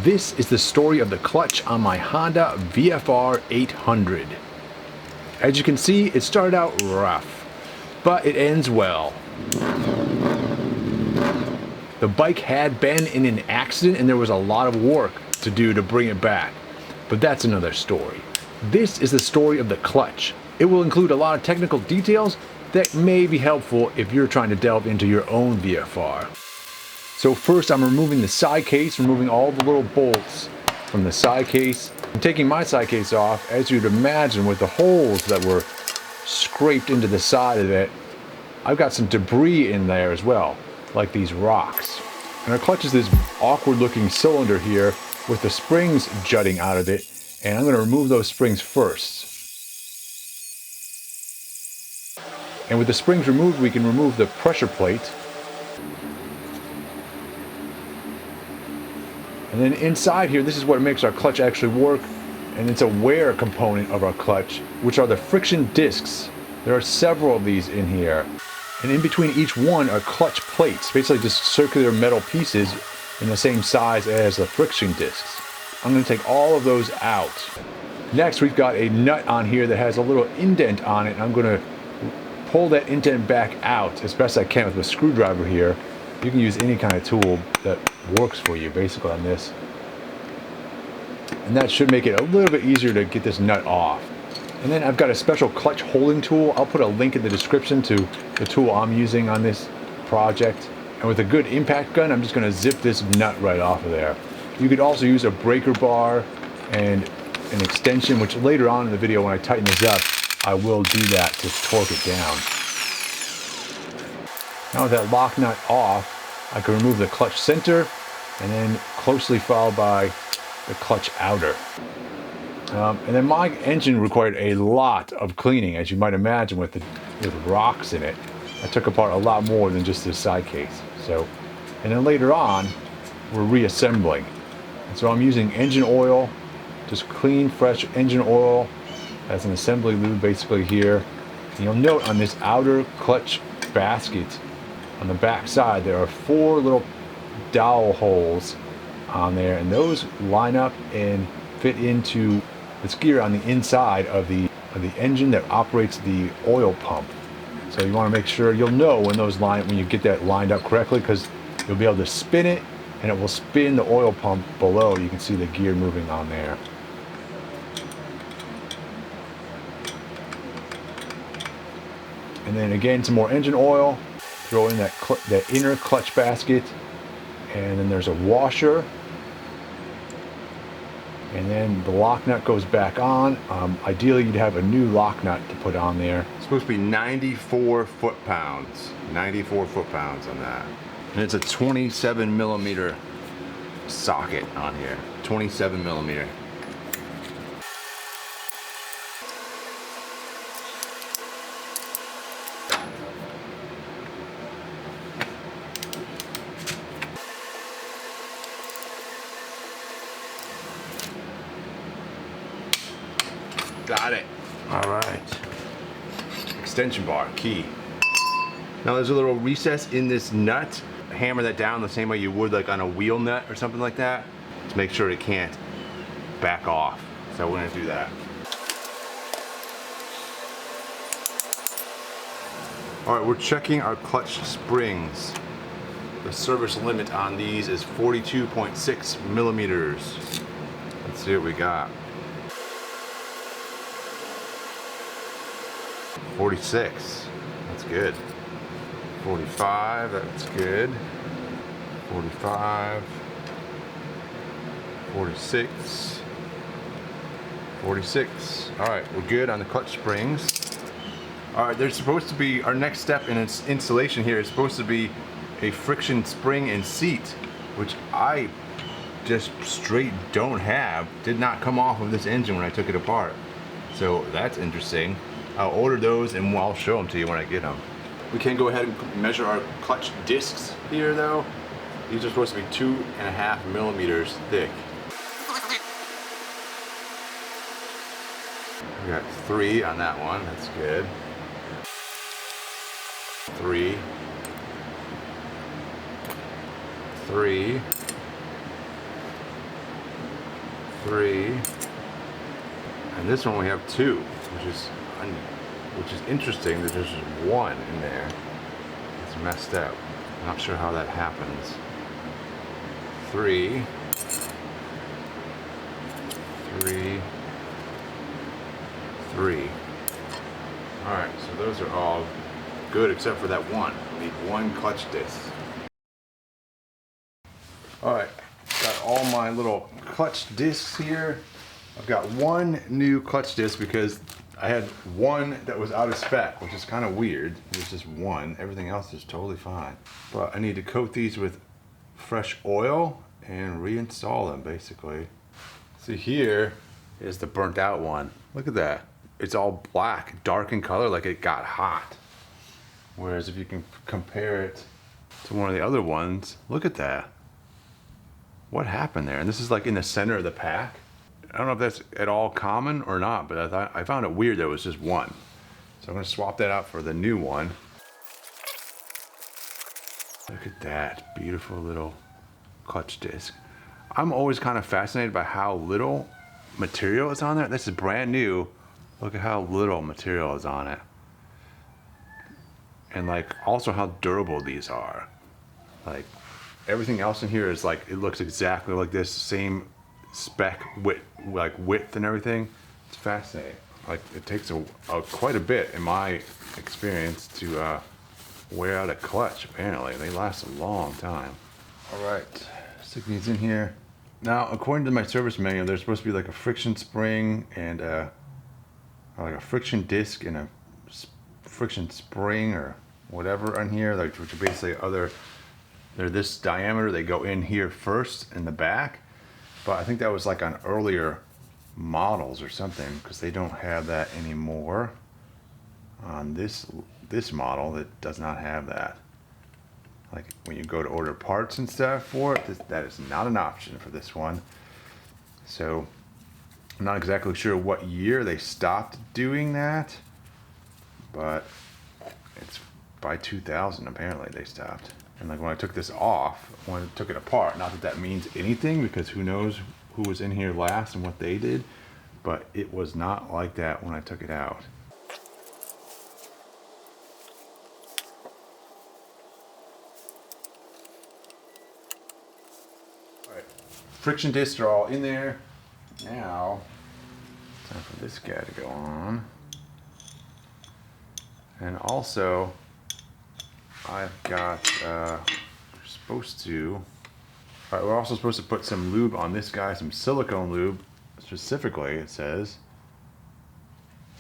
This is the story of the clutch on my Honda VFR 800. As you can see, it started out rough, but it ends well. The bike had been in an accident and there was a lot of work to do to bring it back, but that's another story. This is the story of the clutch. It will include a lot of technical details that may be helpful if you're trying to delve into your own VFR. So first I'm removing the side case, removing all the little bolts from the side case. I'm taking my side case off, as you'd imagine, with the holes that were scraped into the side of it. I've got some debris in there as well, like these rocks. And our clutch is this awkward looking cylinder here with the springs jutting out of it, and I'm going to remove those springs first. And with the springs removed, we can remove the pressure plate. And then inside here, this is what makes our clutch actually work, and it's a wear component of our clutch, which are the friction discs. There are several of these in here. And in between each one are clutch plates, basically just circular metal pieces in the same size as the friction discs. I'm going to take all of those out. Next, we've got a nut on here that has a little indent on it, and I'm going to pull that indent back out as best I can with a screwdriver here. You can use any kind of tool that works for you basically on this. And that should make it a little bit easier to get this nut off. And then I've got a special clutch holding tool. I'll put a link in the description to the tool I'm using on this project. And with a good impact gun, I'm just going to zip this nut right off of there. You could also use a breaker bar and an extension, which later on in the video when I tighten this up, I will do that to torque it down. Now with that lock nut off, I can remove the clutch center and then closely followed by the clutch outer. And then my engine required a lot of cleaning, as you might imagine, with rocks in it. I took apart a lot more than just this side case. And then later on, we're reassembling. And so I'm using engine oil, just clean, fresh engine oil as an assembly lube basically here. And you'll note on this outer clutch basket, on the back side, there are 4 little dowel holes on there, and those line up and fit into this gear on the inside of the engine that operates the oil pump. So you want to make sure you'll know when you get that lined up correctly, because you'll be able to spin it and it will spin the oil pump below. You can see the gear moving on there. And then again, some more engine oil. Throw in that inner clutch basket, and then there's a washer, and then the lock nut goes back on. Ideally, you'd have a new lock nut to put on there. It's supposed to be 94 foot-pounds. 94 foot-pounds on that. And it's a 27 millimeter socket on here. 27 millimeter. Got it. All right. Extension bar, key. Now there's a little recess in this nut. Hammer that down the same way you would like on a wheel nut or something like that to make sure it can't back off. So we're gonna do that. All right, we're checking our clutch springs. The service limit on these is 42.6 millimeters. Let's see what we got. 46, that's good. 45, that's good. 45, 46, 46. All right, we're good on the clutch springs. All right, there's supposed to be, our next step in its installation here is supposed to be a friction spring and seat, which I just straight don't have. Did not come off of this engine when I took it apart. So that's interesting. I'll order those and I'll show them to you when I get them. We can go ahead and measure our clutch discs here though. These are supposed to be 2.5 millimeters thick. We got 3 on that one, that's good. 3. 3. 3, and this one we have 2, which is interesting that there's just 1 in there. It's messed up. I'm not sure how that happens. 3, 3, 3. Alright, so those are all good except for that one. We need 1 clutch disc. Alright, got all my little clutch discs here. I've got 1 new clutch disc because I had 1 that was out of spec, which is kind of weird. There's just 1. Everything else is totally fine. But I need to coat these with fresh oil and reinstall them, basically. See, here is the burnt out one. Look at that. It's all black, dark in color, like it got hot. Whereas if you can compare it to one of the other ones, look at that. What happened there? And this is like in the center of the pack. I don't know if that's at all common or not, but I found it weird that it was just 1. So I'm gonna swap that out for the new one. Look at that beautiful little clutch disc. I'm always kind of fascinated by how little material is on there. This is brand new. Look at how little material is on it. And like also how durable these are. Like everything else in here is like, it looks exactly like this, same spec width and everything. It's fascinating. Like it takes quite a bit in my experience to wear out a clutch. Apparently they last a long time. All right, stick these in here. Now, according to my service manual, there's supposed to be like a friction spring and like a friction disc and a friction spring or whatever on here, like which are basically they're this diameter. They go in here first in the back, but I think that was like on earlier models or something, because they don't have that anymore. On this model, that does not have that. Like when you go to order parts and stuff for it, that is not an option for this one. So I'm not exactly sure what year they stopped doing that, but it's by 2000 apparently they stopped. And like when I took this off, when I took it apart, not that that means anything because who knows who was in here last and what they did, but it was not like that when I took it out. Friction discs are all in there. Now, time for this guy to go on. And also, I've got, we're also supposed to put some lube on this guy, some silicone lube, specifically it says,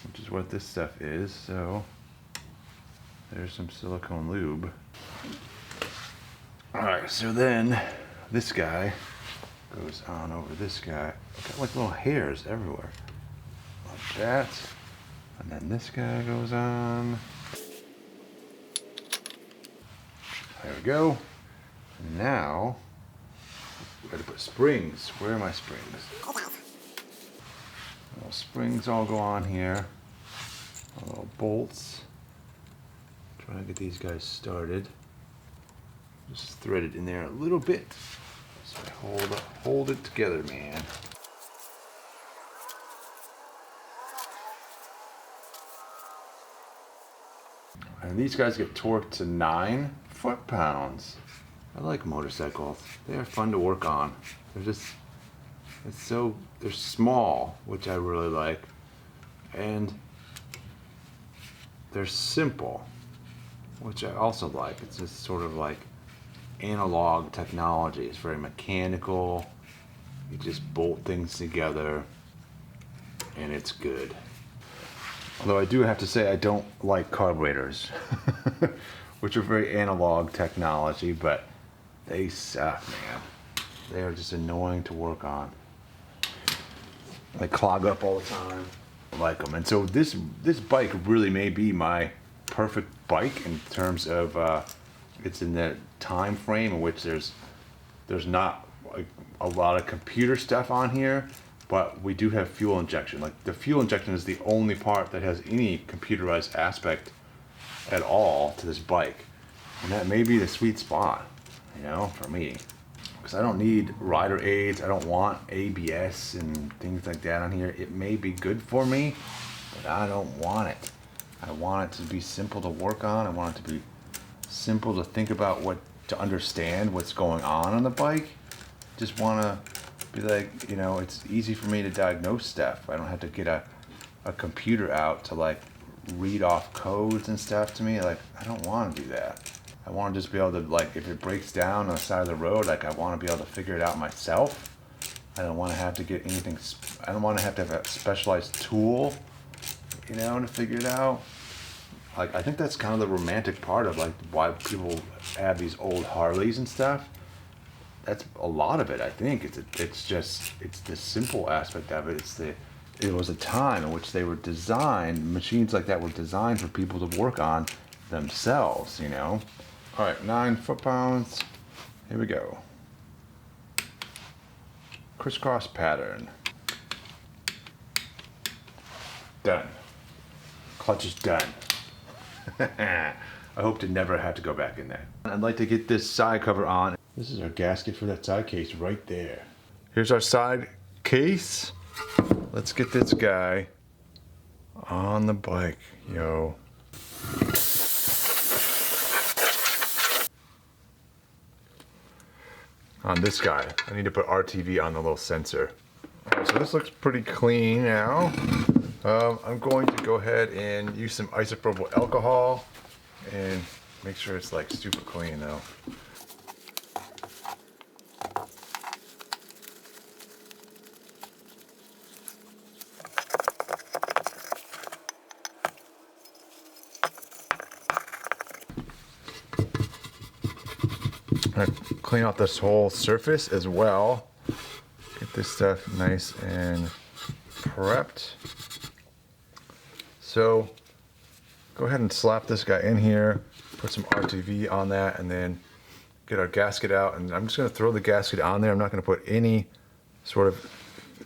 which is what this stuff is. So, there's some silicone lube. Alright, so then, this guy goes on over this guy. Got like little hairs everywhere. Like that. And then this guy goes on. There we go. And now, we gotta put springs. Where are my springs? Little springs all go on here. Little bolts. Trying to get these guys started. Just thread it in there a little bit. So hold it together, man. And these guys get torqued to 9 foot-pounds. I like motorcycles. They are fun to work on. They're small, which I really like, and they're simple, which I also like. It's just sort of like analog technology. It's very mechanical. You just bolt things together and it's good. Although I do have to say I don't like carburetors, which are very analog technology, but they suck, man. They are just annoying to work on. They clog up all the time. I like them. And so this bike really may be my perfect bike in terms of it's in the time frame in which there's not like a lot of computer stuff on here, but we do have fuel injection. Like the fuel injection is the only part that has any computerized aspect at all to this bike, and that may be the sweet spot, you know, for me. because I don't need rider aids. I don't want ABS and things like that on here. It may be good for me, but I don't want it. I want it to be simple to work on. I want it to be simple to think about, to understand what's going on the bike. Just want to be like, you know, it's easy for me to diagnose stuff. I don't have to get a computer out to like read off codes and stuff to me. Like, I don't want to do that. I want to just be able to, like, if it breaks down on the side of the road, like, I want to be able to figure it out myself. I don't want to have to get anything, I don't want to have a specialized tool, you know, to figure it out. Like, I think that's kind of the romantic part of, like, why people have these old Harleys and stuff. That's a lot of it, I think. It's the simple aspect of it. It was a time in which they were designed, machines like that were designed for people to work on themselves, you know? All right, 9 foot-pounds. Here we go. Crisscross pattern. Done. Clutch is done. I hope to never have to go back in there. I'd like to get this side cover on. This is our gasket for that side case right there. Here's our side case. Let's get this guy on the bike, yo. On this guy, I need to put RTV on the little sensor. All right, so this looks pretty clean now. I'm going to go ahead and use some isopropyl alcohol and make sure it's like super clean though. Clean out this whole surface as well. Get this stuff nice and prepped. So go ahead and slap this guy in here, put some RTV on that, and then get our gasket out. And I'm just gonna throw the gasket on there. I'm not gonna put any sort of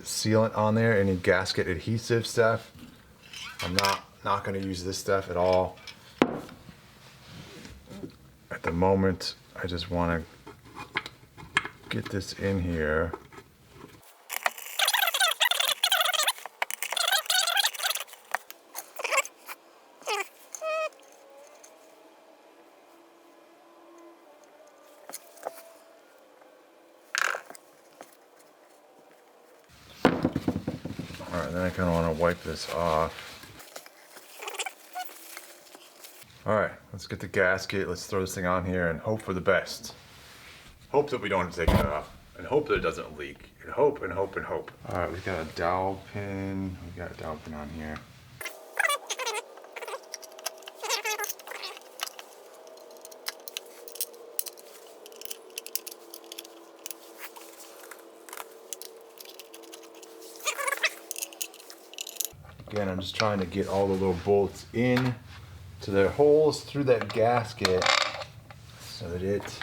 sealant on there, any gasket adhesive stuff. I'm not gonna use this stuff at all. At the moment, I just wanna get this in here. All right, then I kind of want to wipe this off. All right, let's get the gasket. Let's throw this thing on here and hope for the best. Hope that we don't have to take it off, and hope that it doesn't leak. And hope and hope and hope. All right, we got a dowel pin. We got a dowel pin on here. Again, I'm just trying to get all the little bolts in to their holes through that gasket so that it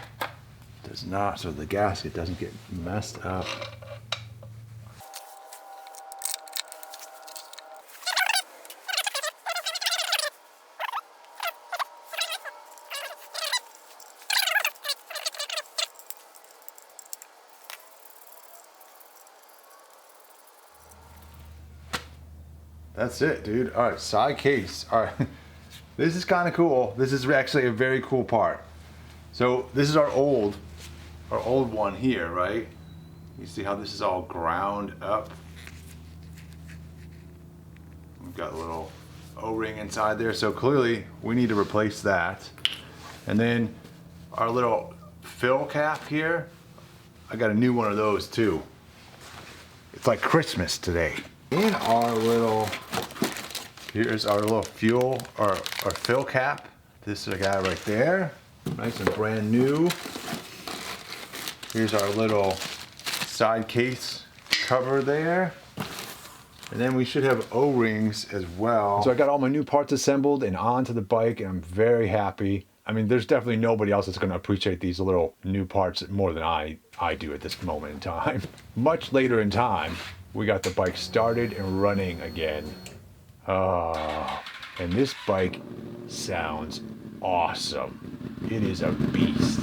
does not, so the gasket doesn't get messed up. That's it, dude. All right, side case. All right, this is kind of cool. This is actually a very cool part. So this is our old one here, right? You see how this is all ground up? We've got a little O-ring inside there, so clearly we need to replace that. And then our little fill cap here, I got a new one of those too. It's like Christmas today. In our little, here's our little fuel, our fill cap. This is a guy right there, nice and brand new. Here's our little side case cover there. And then we should have O-rings as well. So I got all my new parts assembled and onto the bike, and I'm very happy. I mean, there's definitely nobody else that's gonna appreciate these little new parts more than I do at this moment in time. Much later in time, we got the bike started and running again. And this bike sounds awesome. It is a beast.